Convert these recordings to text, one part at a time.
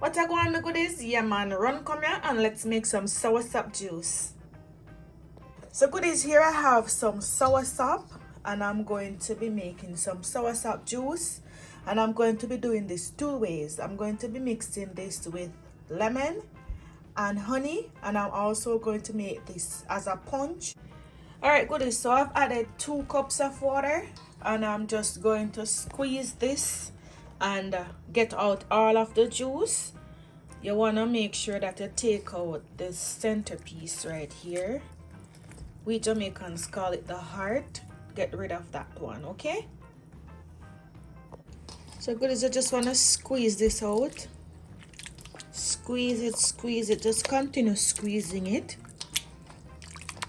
What I go on make with this? Yeah man, run come here and let's make some soursop juice. So goodies, here I have some soursop and I'm going to be making some soursop juice, and I'm going to be doing this two ways. I'm going to be mixing this with lemon and honey, and I'm also going to make this as a punch. Alright goodies, so I've added 2 cups of water and I'm just going to squeeze this and get out all of the juice. You want to make sure that you take out this centerpiece right here. We Jamaicans call it the heart. Get rid of that one, okay? So goodies, I just want to squeeze this out. Squeeze it, just continue squeezing it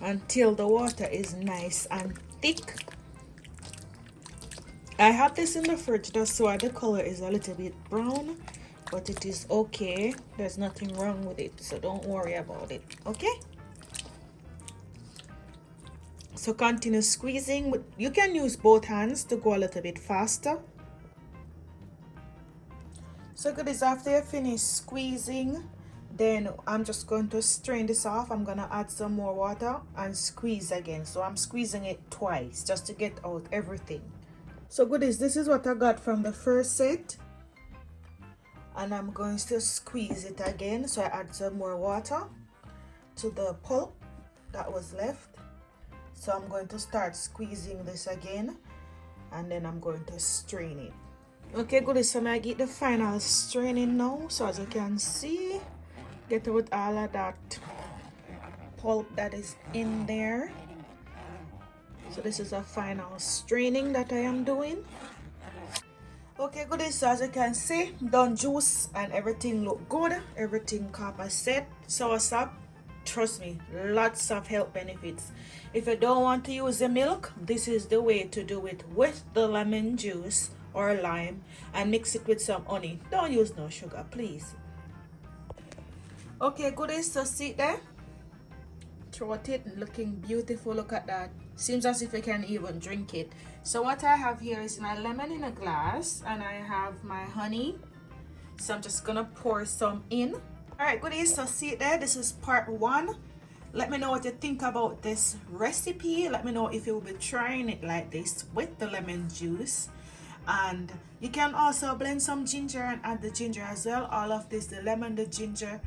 until the water is nice and thick. I have this in the fridge, that's why the color is a little bit brown, but it is okay. There's nothing wrong with it, so don't worry about it, okay? So continue squeezing. You can use both hands to go a little bit faster. So goodies, after you finish squeezing, then I'm just going to strain this off. I'm gonna add some more water and squeeze again. So I'm squeezing it twice just to get out everything. So goodies, this is what I got from the first set, and I'm going to squeeze it again. So I add some more water to the pulp that was left. So I'm going to start squeezing this again, and then I'm going to strain it. Okay goodies, so I get the final straining now. So as you can see, get out all of that pulp that is in there. So this is a final straining that I am doing. Okay goodies, so as you can see, done juice and everything look good. Everything copper set. Soursop, trust me, lots of health benefits. If you don't want to use the milk, this is the way to do it with the lemon juice or lime, and mix it with some honey. Don't use no sugar, please. Okay goodies, so see there, throat it looking beautiful. Look at that, seems as if I can even drink it. So what I have here is my lemon in a glass, and I have my honey, so I'm just gonna pour some in. All right goodies, so see there, this is part 1. Let me know what you think about this recipe. Let me know if you will be trying it like this with the lemon juice. And you can also blend some ginger and add the ginger as well. All of this, the lemon, the ginger,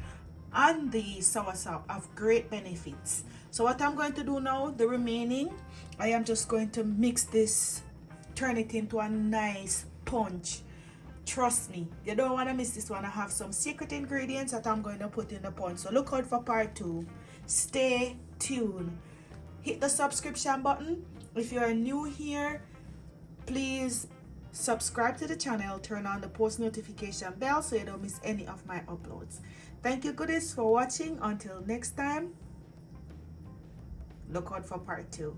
and the soursop have great benefits. So what I'm going to do now, the remaining, I am just going to mix this, turn it into a nice punch. Trust me, you don't want to miss this one. I have some secret ingredients that I'm going to put in the punch. So look out for part 2. Stay tuned. Hit the subscription button. If you are new here, please subscribe to the channel, turn on the post notification bell so you don't miss any of my uploads. Thank you goodies for watching. Until next time, look out for part 2.